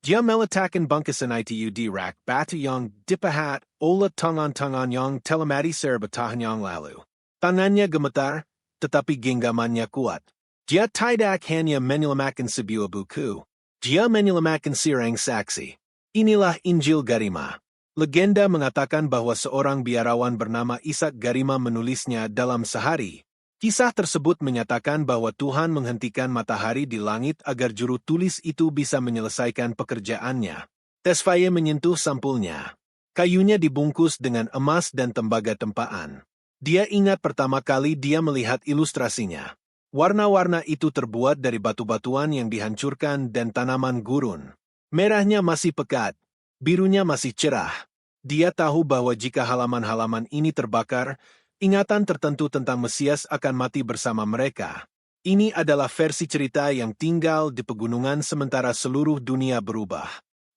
Dia meletakan bungkusan itu di rak batu yang dipahat oleh tangan-tangan yang telemati serbatahan yang lalu. Tangannya gemetar, tetapi genggamannya kuat. Dia tidak hanya menyelamatkan sebuah buku. Dia menyelamatkan seorang saksi. Inilah Injil Garima. Legenda mengatakan bahwa seorang biarawan bernama Ishak Garima menulisnya dalam sehari. Kisah tersebut menyatakan bahwa Tuhan menghentikan matahari di langit agar juru tulis itu bisa menyelesaikan pekerjaannya. Tesfaye menyentuh sampulnya. Kayunya dibungkus dengan emas dan tembaga tempaan. Dia ingat pertama kali dia melihat ilustrasinya. Warna-warna itu terbuat dari batu-batuan yang dihancurkan dan tanaman gurun. Merahnya masih pekat, birunya masih cerah. Dia tahu bahwa jika halaman-halaman ini terbakar, ingatan tertentu tentang Mesias akan mati bersama mereka. Ini adalah versi cerita yang tinggal di pegunungan sementara seluruh dunia berubah.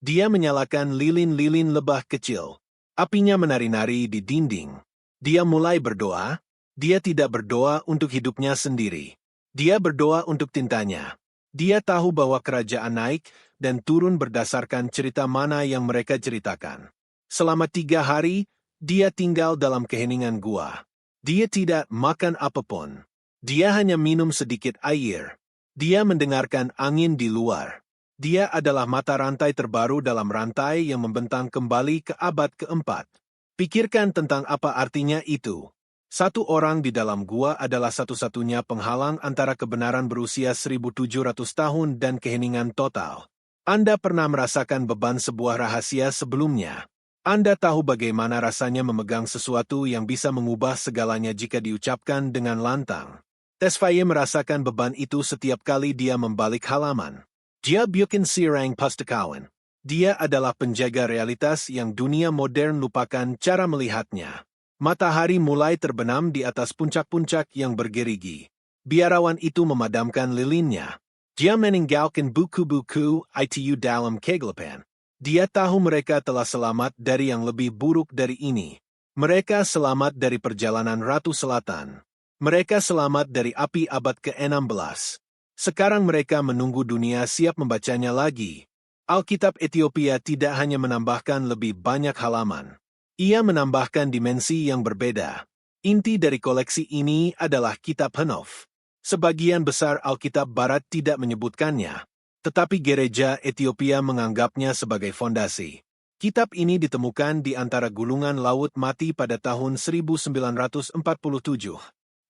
Dia menyalakan lilin-lilin lebah kecil. Apinya menari-nari di dinding. Dia mulai berdoa. Dia tidak berdoa untuk hidupnya sendiri. Dia berdoa untuk tintanya. Dia tahu bahwa kerajaan naik dan turun berdasarkan cerita mana yang mereka ceritakan. Selama 3 hari, dia tinggal dalam keheningan gua. Dia tidak makan apapun. Dia hanya minum sedikit air. Dia mendengarkan angin di luar. Dia adalah mata rantai terbaru dalam rantai yang membentang kembali ke abad keempat. Pikirkan tentang apa artinya itu. Satu orang di dalam gua adalah satu-satunya penghalang antara kebenaran berusia 1700 tahun dan keheningan total. Anda pernah merasakan beban sebuah rahasia sebelumnya. Anda tahu bagaimana rasanya memegang sesuatu yang bisa mengubah segalanya jika diucapkan dengan lantang. Tesfaye merasakan beban itu setiap kali dia membalik halaman. Dia bukan seorang pustakawan. Dia adalah penjaga realitas yang dunia modern lupakan cara melihatnya. Matahari mulai terbenam di atas puncak-puncak yang bergerigi. Biarawan itu memadamkan lilinnya. Dia meninggalkan buku-buku itu dalam kegelapan. Dia tahu mereka telah selamat dari yang lebih buruk dari ini. Mereka selamat dari perjalanan Ratu Selatan. Mereka selamat dari api abad ke-16. Sekarang mereka menunggu dunia siap membacanya lagi. Alkitab Ethiopia tidak hanya menambahkan lebih banyak halaman. Ia menambahkan dimensi yang berbeda. Inti dari koleksi ini adalah Kitab Henof. Sebagian besar Alkitab Barat tidak menyebutkannya. Tetapi gereja Ethiopia menganggapnya sebagai fondasi. Kitab ini ditemukan di antara gulungan laut mati pada tahun 1947.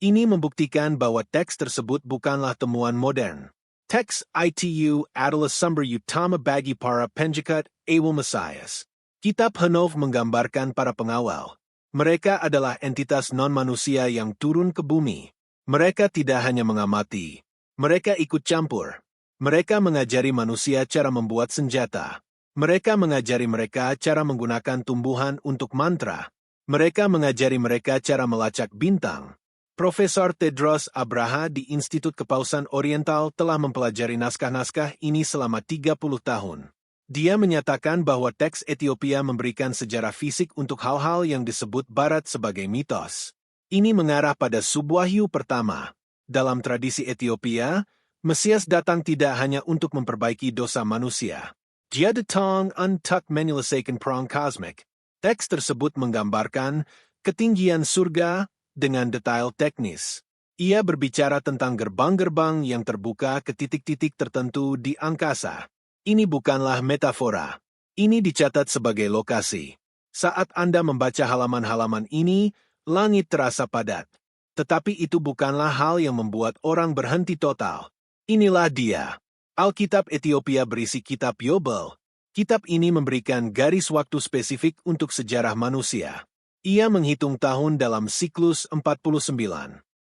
Ini membuktikan bahwa teks tersebut bukanlah temuan modern. Teks itu adalah sumber utama bagi para penjahat Awal Mesias. Kitab Henof menggambarkan para pengawal. Mereka adalah entitas non-manusia yang turun ke bumi. Mereka tidak hanya mengamati. Mereka ikut campur. Mereka mengajari manusia cara membuat senjata. Mereka mengajari mereka cara menggunakan tumbuhan untuk mantra. Mereka mengajari mereka cara melacak bintang. Profesor Tedros Abraha di Institut Kepausan Oriental telah mempelajari naskah-naskah ini selama 30 tahun. Dia menyatakan bahwa teks Ethiopia memberikan sejarah fisik untuk hal-hal yang disebut Barat sebagai mitos. Ini mengarah pada Subwahyu pertama. Dalam tradisi Ethiopia, Mesias datang tidak hanya untuk memperbaiki dosa manusia. Dia datang untuk menyelesaikan perang kosmik. Teks tersebut menggambarkan ketinggian surga dengan detail teknis. Ia berbicara tentang gerbang-gerbang yang terbuka ke titik-titik tertentu di angkasa. Ini bukanlah metafora. Ini dicatat sebagai lokasi. Saat Anda membaca halaman-halaman ini, langit terasa padat. Tetapi itu bukanlah hal yang membuat orang berhenti total. Inilah dia. Alkitab Ethiopia berisi kitab Yobel. Kitab ini memberikan garis waktu spesifik untuk sejarah manusia. Ia menghitung tahun dalam siklus 49.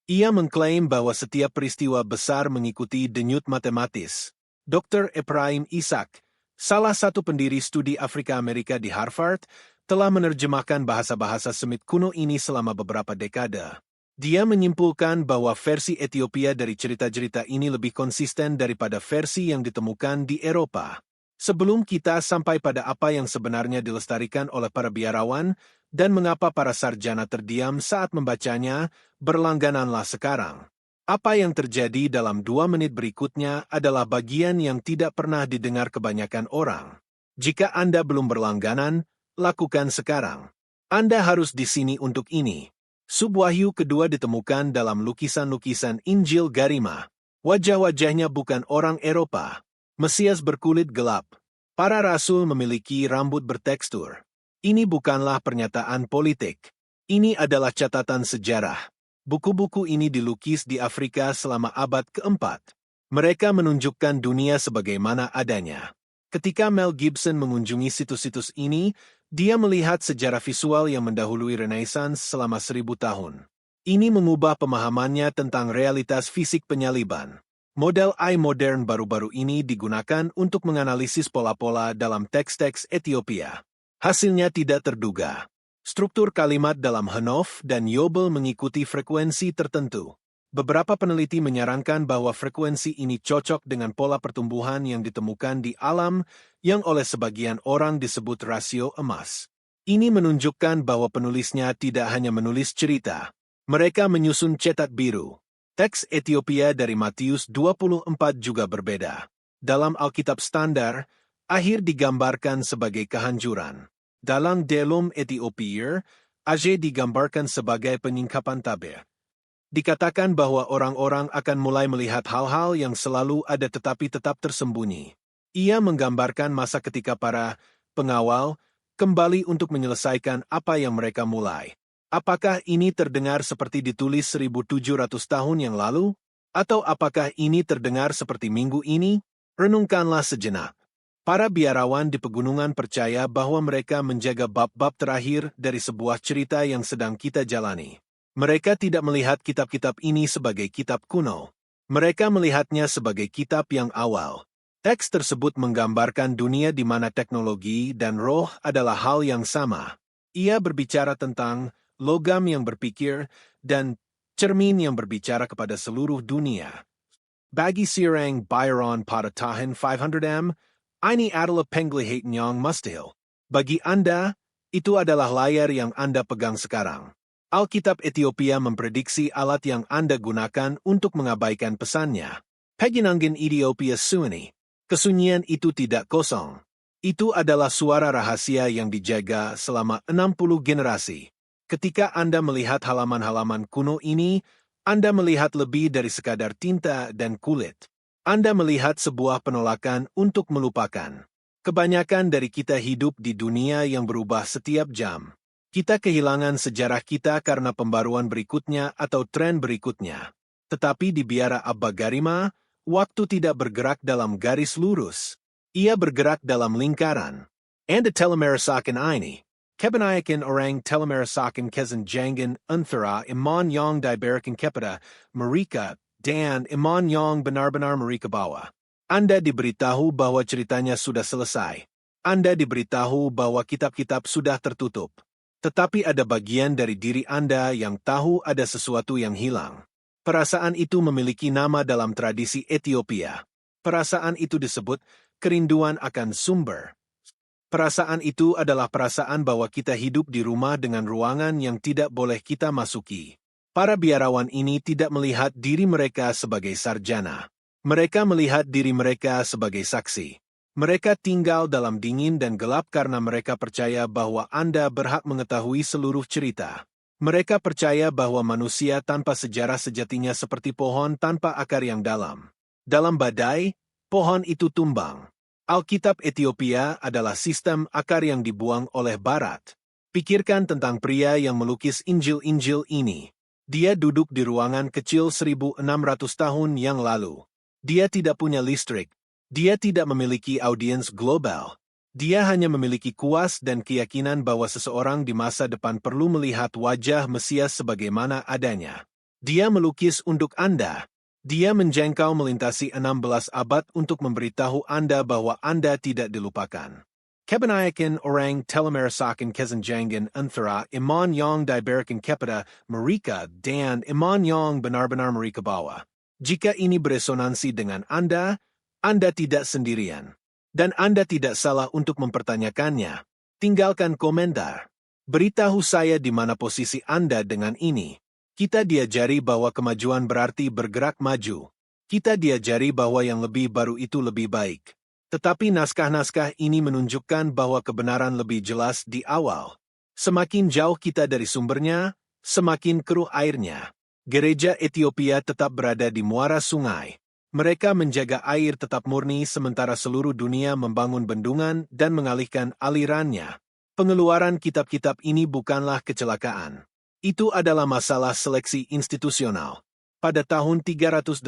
Ia mengklaim bahwa setiap peristiwa besar mengikuti denyut matematis. Dr. Ephraim Ishak, salah satu pendiri studi Afrika Amerika di Harvard, telah menerjemahkan bahasa-bahasa Semit kuno ini selama beberapa dekade. Dia menyimpulkan bahwa versi Ethiopia dari cerita-cerita ini lebih konsisten daripada versi yang ditemukan di Eropa. Sebelum kita sampai pada apa yang sebenarnya dilestarikan oleh para biarawan dan mengapa para sarjana terdiam saat membacanya, berlanggananlah sekarang. Apa yang terjadi dalam 2 menit berikutnya adalah bagian yang tidak pernah didengar kebanyakan orang. Jika Anda belum berlangganan, lakukan sekarang. Anda harus di sini untuk ini. Subwahyu kedua ditemukan dalam lukisan-lukisan Injil Garima. Wajah-wajahnya bukan orang Eropa. Mesias berkulit gelap. Para rasul memiliki rambut bertekstur. Ini bukanlah pernyataan politik. Ini adalah catatan sejarah. Buku-buku ini dilukis di Afrika selama abad keempat. Mereka menunjukkan dunia sebagaimana adanya. Ketika Mel Gibson mengunjungi situs-situs ini, dia melihat sejarah visual yang mendahului Renaissance selama 1000 tahun. Ini mengubah pemahamannya tentang realitas fisik penyaliban. Model AI modern baru-baru ini digunakan untuk menganalisis pola-pola dalam teks-teks Ethiopia. Hasilnya tidak terduga. Struktur kalimat dalam Henof dan Yobel mengikuti frekuensi tertentu. Beberapa peneliti menyarankan bahwa frekuensi ini cocok dengan pola pertumbuhan yang ditemukan di alam yang oleh sebagian orang disebut rasio emas. Ini menunjukkan bahwa penulisnya tidak hanya menulis cerita. Mereka menyusun cetak biru. Teks Ethiopia dari Matius 24 juga berbeda. Dalam Alkitab standar, akhir digambarkan sebagai kehancuran. Dalam Delom Ethiopia, Aj digambarkan sebagai penyingkapan tabir. Dikatakan bahwa orang-orang akan mulai melihat hal-hal yang selalu ada tetapi tetap tersembunyi. Ia menggambarkan masa ketika para pengawal kembali untuk menyelesaikan apa yang mereka mulai. Apakah ini terdengar seperti ditulis 1700 tahun yang lalu? Atau apakah ini terdengar seperti minggu ini? Renungkanlah sejenak. Para biarawan di pegunungan percaya bahwa mereka menjaga bab-bab terakhir dari sebuah cerita yang sedang kita jalani. Mereka tidak melihat kitab-kitab ini sebagai kitab kuno. Mereka melihatnya sebagai kitab yang awal. Teks tersebut menggambarkan dunia di mana teknologi dan roh adalah hal yang sama. Ia berbicara tentang logam yang berpikir dan cermin yang berbicara kepada seluruh dunia. Bagi sirang Byron pada tahun 500 ini adalah penglihatan yang mustahil. Bagi Anda, itu adalah layar yang Anda pegang sekarang. Alkitab Ethiopia memprediksi alat yang Anda gunakan untuk mengabaikan pesannya. Paginangan Ethiopia Suini. Kesunyian itu tidak kosong. Itu adalah suara rahasia yang dijaga selama 60 generasi. Ketika Anda melihat halaman-halaman kuno ini, Anda melihat lebih dari sekadar tinta dan kulit. Anda melihat sebuah penolakan untuk melupakan. Kebanyakan dari kita hidup di dunia yang berubah setiap jam. Kita kehilangan sejarah kita karena pembaruan berikutnya atau tren berikutnya. Tetapi di biara Abba Garima, waktu tidak bergerak dalam garis lurus. Ia bergerak dalam lingkaran. Anda telemerasakan ini. Kebanyakan orang telemerasakan kesenjangan antara iman yang diberikan kepada mereka dan iman yang benar-benar mereka bawa. Anda diberitahu bahwa ceritanya sudah selesai. Anda diberitahu bahwa kitab-kitab sudah tertutup. Tetapi ada bagian dari diri Anda yang tahu ada sesuatu yang hilang. Perasaan itu memiliki nama dalam tradisi Ethiopia. Perasaan itu disebut kerinduan akan sumber. Perasaan itu adalah perasaan bahwa kita hidup di rumah dengan ruangan yang tidak boleh kita masuki. Para biarawan ini tidak melihat diri mereka sebagai sarjana. Mereka melihat diri mereka sebagai saksi. Mereka tinggal dalam dingin dan gelap karena mereka percaya bahwa Anda berhak mengetahui seluruh cerita. Mereka percaya bahwa manusia tanpa sejarah sejatinya seperti pohon tanpa akar yang dalam. Dalam badai, pohon itu tumbang. Alkitab Ethiopia adalah sistem akar yang dibuang oleh Barat. Pikirkan tentang pria yang melukis Injil-Injil ini. Dia duduk di ruangan kecil 1600 tahun yang lalu. Dia tidak punya listrik. Dia tidak memiliki audiens global. Dia hanya memiliki kuas dan keyakinan bahwa seseorang di masa depan perlu melihat wajah Mesias sebagaimana adanya. Dia melukis untuk Anda. Dia menjangkau melintasi 16 abad untuk memberitahu Anda bahwa Anda tidak dilupakan. Kebanyakan orang telemerasakan kesenjangan antara iman yang diberikan kepada mereka dan iman yang benar-benar mereka bawa. Jika ini beresonansi dengan Anda tidak sendirian. Dan Anda tidak salah untuk mempertanyakannya. Tinggalkan komentar. Beritahu saya di mana posisi Anda dengan ini. Kita diajari bahwa kemajuan berarti bergerak maju. Kita diajari bahwa yang lebih baru itu lebih baik. Tetapi naskah-naskah ini menunjukkan bahwa kebenaran lebih jelas di awal. Semakin jauh kita dari sumbernya, semakin keruh airnya. Gereja Ethiopia tetap berada di muara sungai. Mereka menjaga air tetap murni sementara seluruh dunia membangun bendungan dan mengalihkan alirannya. Pengeluaran kitab-kitab ini bukanlah kecelakaan. Itu adalah masalah seleksi institusional. Pada tahun 382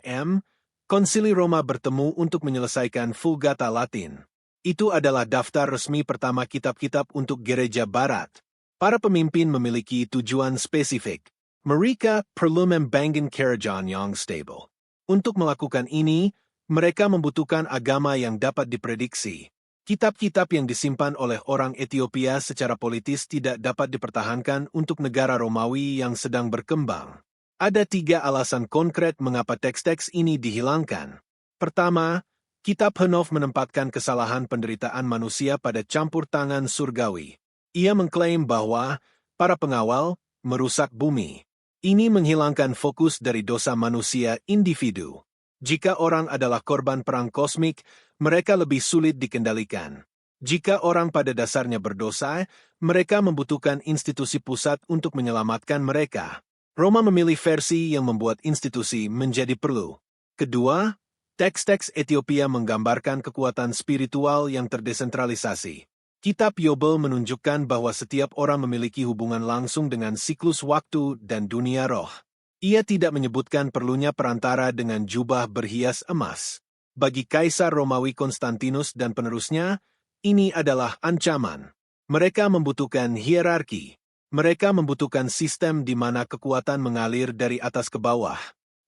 M, Konsili Roma bertemu untuk menyelesaikan Vulgata Latin. Itu adalah daftar resmi pertama kitab-kitab untuk gereja barat. Para pemimpin memiliki tujuan spesifik. Mereka perlu membangun kerajaan yang stabil. Untuk melakukan ini, mereka membutuhkan agama yang dapat diprediksi. Kitab-kitab yang disimpan oleh orang Ethiopia secara politis tidak dapat dipertahankan untuk negara Romawi yang sedang berkembang. Ada 3 alasan konkret mengapa teks-teks ini dihilangkan. Pertama, Kitab Henof menempatkan kesalahan penderitaan manusia pada campur tangan surgawi. Ia mengklaim bahwa para pengawal merusak bumi. Ini menghilangkan fokus dari dosa manusia individu. Jika orang adalah korban perang kosmik, mereka lebih sulit dikendalikan. Jika orang pada dasarnya berdosa, mereka membutuhkan institusi pusat untuk menyelamatkan mereka. Roma memilih versi yang membuat institusi menjadi perlu. Kedua, teks-teks Ethiopia menggambarkan kekuatan spiritual yang terdesentralisasi. Kitab Yobel menunjukkan bahwa setiap orang memiliki hubungan langsung dengan siklus waktu dan dunia roh. Ia tidak menyebutkan perlunya perantara dengan jubah berhias emas. Bagi Kaisar Romawi Konstantinus dan penerusnya, ini adalah ancaman. Mereka membutuhkan hierarki. Mereka membutuhkan sistem di mana kekuatan mengalir dari atas ke bawah.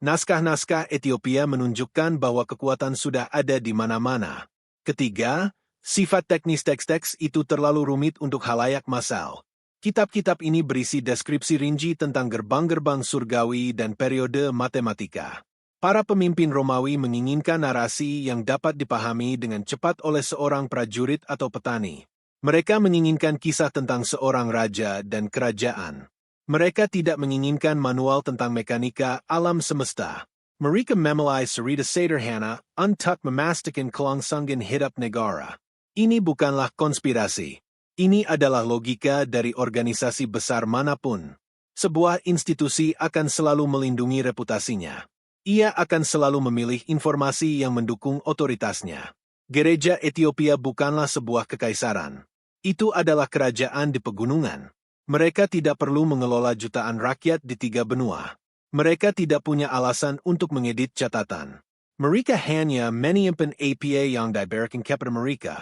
Naskah-naskah Ethiopia menunjukkan bahwa kekuatan sudah ada di mana-mana. Ketiga, sifat teknis teks-teks itu terlalu rumit untuk khalayak massal. Kitab-kitab ini berisi deskripsi rinci tentang gerbang-gerbang surgawi dan periode matematika. Para pemimpin Romawi menginginkan narasi yang dapat dipahami dengan cepat oleh seorang prajurit atau petani. Mereka menginginkan kisah tentang seorang raja dan kerajaan. Mereka tidak menginginkan manual tentang mekanika alam semesta. Mereka memilih cerita sederhana untuk memastikan kelangsungan hidup negara. Ini bukanlah konspirasi. Ini adalah logika dari organisasi besar manapun. Sebuah institusi akan selalu melindungi reputasinya. Ia akan selalu memilih informasi yang mendukung otoritasnya. Gereja Ethiopia bukanlah sebuah kekaisaran. Itu adalah kerajaan di pegunungan. Mereka tidak perlu mengelola jutaan rakyat di 3 benua. Mereka tidak punya alasan untuk mengedit catatan. Mereka hanya menyimpan APA yang diberikan kepada mereka.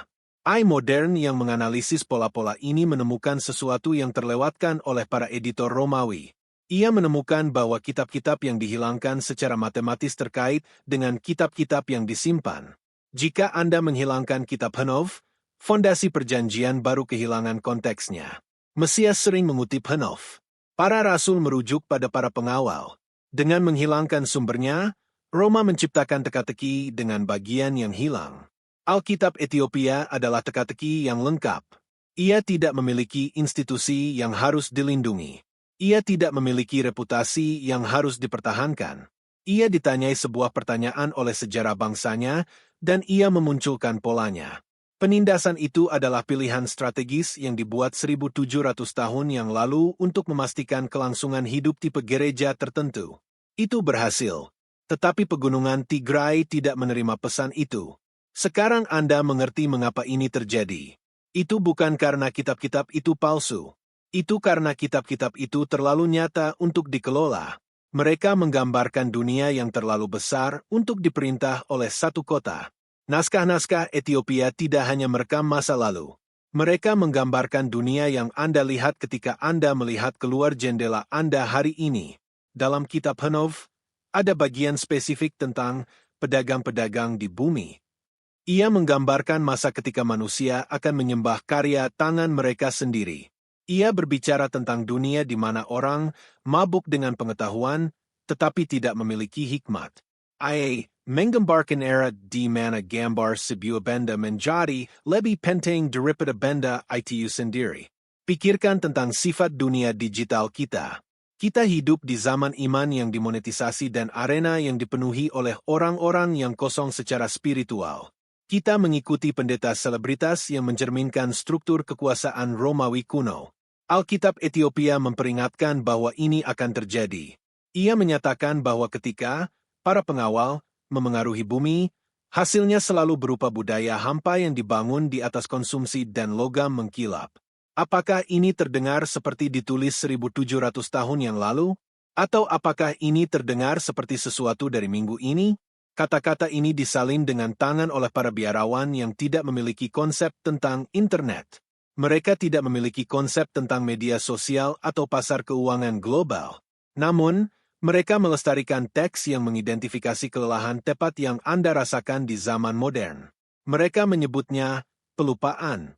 AI modern yang menganalisis pola-pola ini menemukan sesuatu yang terlewatkan oleh para editor Romawi. Ia menemukan bahwa kitab-kitab yang dihilangkan secara matematis terkait dengan kitab-kitab yang disimpan. Jika Anda menghilangkan kitab Henof, fondasi perjanjian baru kehilangan konteksnya. Mesias sering mengutip Henof. Para rasul merujuk pada para pengawal. Dengan menghilangkan sumbernya, Roma menciptakan teka-teki dengan bagian yang hilang. Alkitab Ethiopia adalah teka-teki yang lengkap. Ia tidak memiliki institusi yang harus dilindungi. Ia tidak memiliki reputasi yang harus dipertahankan. Ia ditanyai sebuah pertanyaan oleh sejarah bangsanya, dan ia memunculkan polanya. Penindasan itu adalah pilihan strategis yang dibuat 1700 tahun yang lalu untuk memastikan kelangsungan hidup tipe gereja tertentu. Itu berhasil. Tetapi pegunungan Tigray tidak menerima pesan itu. Sekarang Anda mengerti mengapa ini terjadi. Itu bukan karena kitab-kitab itu palsu. Itu karena kitab-kitab itu terlalu nyata untuk dikelola. Mereka menggambarkan dunia yang terlalu besar untuk diperintah oleh satu kota. Naskah-naskah Ethiopia tidak hanya merekam masa lalu. Mereka menggambarkan dunia yang Anda lihat ketika Anda melihat keluar jendela Anda hari ini. Dalam kitab Henof, ada bagian spesifik tentang pedagang-pedagang di bumi. Ia menggambarkan masa ketika manusia akan menyembah karya tangan mereka sendiri. Ia berbicara tentang dunia di mana orang mabuk dengan pengetahuan, tetapi tidak memiliki hikmat. Ia menggambarkan era di mana gambar sebuah benda menjadi lebih penting daripada benda itu sendiri. Pikirkan tentang sifat dunia digital kita. Kita hidup di zaman iman yang dimonetisasi dan arena yang dipenuhi oleh orang-orang yang kosong secara spiritual. Kita mengikuti pendeta selebritas yang mencerminkan struktur kekuasaan Romawi kuno. Alkitab Ethiopia memperingatkan bahwa ini akan terjadi. Ia menyatakan bahwa ketika para pengawal memengaruhi bumi, hasilnya selalu berupa budaya hampa yang dibangun di atas konsumsi dan logam mengkilap. Apakah ini terdengar seperti ditulis 1700 tahun yang lalu? Atau apakah ini terdengar seperti sesuatu dari minggu ini? Kata-kata ini disalin dengan tangan oleh para biarawan yang tidak memiliki konsep tentang internet. Mereka tidak memiliki konsep tentang media sosial atau pasar keuangan global. Namun, mereka melestarikan teks yang mengidentifikasi kelelahan tepat yang Anda rasakan di zaman modern. Mereka menyebutnya pelupaan.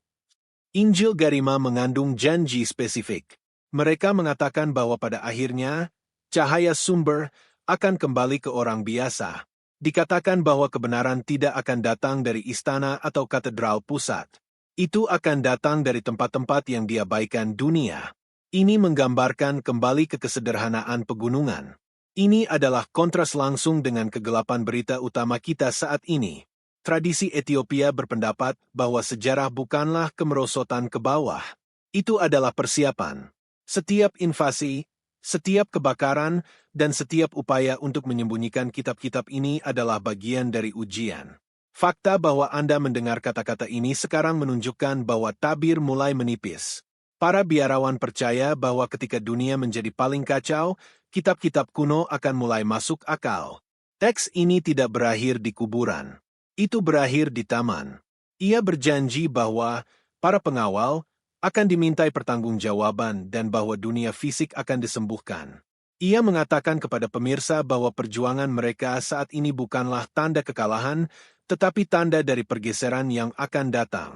Injil Garima mengandung janji spesifik. Mereka mengatakan bahwa pada akhirnya, cahaya sumber akan kembali ke orang biasa. Dikatakan bahwa kebenaran tidak akan datang dari istana atau katedral pusat. Itu akan datang dari tempat-tempat yang diabaikan dunia. Ini menggambarkan kembali ke kesederhanaan pegunungan. Ini adalah kontras langsung dengan kegelapan berita utama kita saat ini. Tradisi Ethiopia berpendapat bahwa sejarah bukanlah kemerosotan ke bawah. Itu adalah persiapan. Setiap invasi, setiap kebakaran, dan setiap upaya untuk menyembunyikan kitab-kitab ini adalah bagian dari ujian. Fakta bahwa Anda mendengar kata-kata ini sekarang menunjukkan bahwa tabir mulai menipis. Para biarawan percaya bahwa ketika dunia menjadi paling kacau, kitab-kitab kuno akan mulai masuk akal. Teks ini tidak berakhir di kuburan. Itu berakhir di taman. Ia berjanji bahwa para pengawal akan dimintai pertanggungjawaban dan bahwa dunia fisik akan disembuhkan. Ia mengatakan kepada pemirsa bahwa perjuangan mereka saat ini bukanlah tanda kekalahan, tetapi tanda dari pergeseran yang akan datang.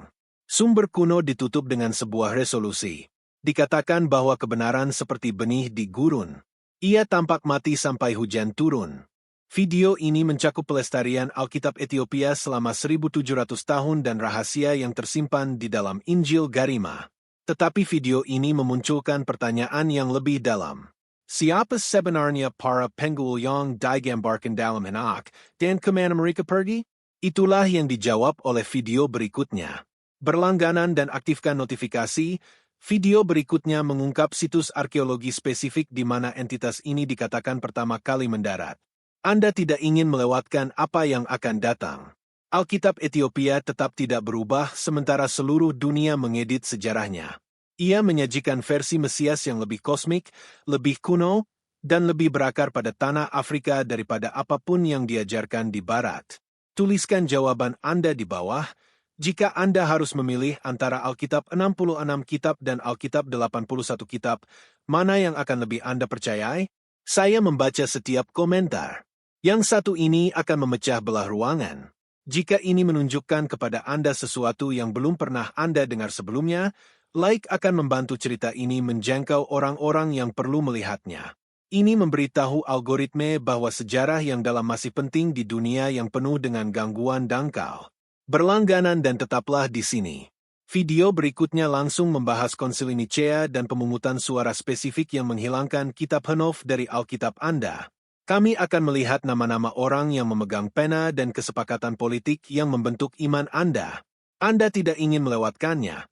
Sumber kuno ditutup dengan sebuah resolusi. Dikatakan bahwa kebenaran seperti benih di gurun. Ia tampak mati sampai hujan turun. Video ini mencakup pelestarian Alkitab Ethiopia selama 1700 tahun dan rahasia yang tersimpan di dalam Injil Garima. Tetapi video ini memunculkan pertanyaan yang lebih dalam. Siapa sebenarnya para penguul yang digambarkan dalam Hanak dan kemana mereka pergi? Itulah yang dijawab oleh video berikutnya. Berlangganan dan aktifkan notifikasi. Video berikutnya mengungkap situs arkeologi spesifik di mana entitas ini dikatakan pertama kali mendarat. Anda tidak ingin melewatkan apa yang akan datang. Alkitab Ethiopia tetap tidak berubah sementara seluruh dunia mengedit sejarahnya. Ia menyajikan versi Mesias yang lebih kosmik, lebih kuno, dan lebih berakar pada tanah Afrika daripada apapun yang diajarkan di Barat. Tuliskan jawaban Anda di bawah. Jika Anda harus memilih antara Alkitab 66 kitab dan Alkitab 81 kitab, mana yang akan lebih Anda percayai? Saya membaca setiap komentar. Yang satu ini akan memecah belah ruangan. Jika ini menunjukkan kepada Anda sesuatu yang belum pernah Anda dengar sebelumnya, like akan membantu cerita ini menjangkau orang-orang yang perlu melihatnya. Ini memberitahu algoritma bahwa sejarah yang dalam masih penting di dunia yang penuh dengan gangguan dangkal. Berlangganan dan tetaplah di sini. Video berikutnya langsung membahas Konsili Nicea dan pemungutan suara spesifik yang menghilangkan kitab Henof dari Alkitab Anda. Kami akan melihat nama-nama orang yang memegang pena dan kesepakatan politik yang membentuk iman Anda. Anda tidak ingin melewatkannya.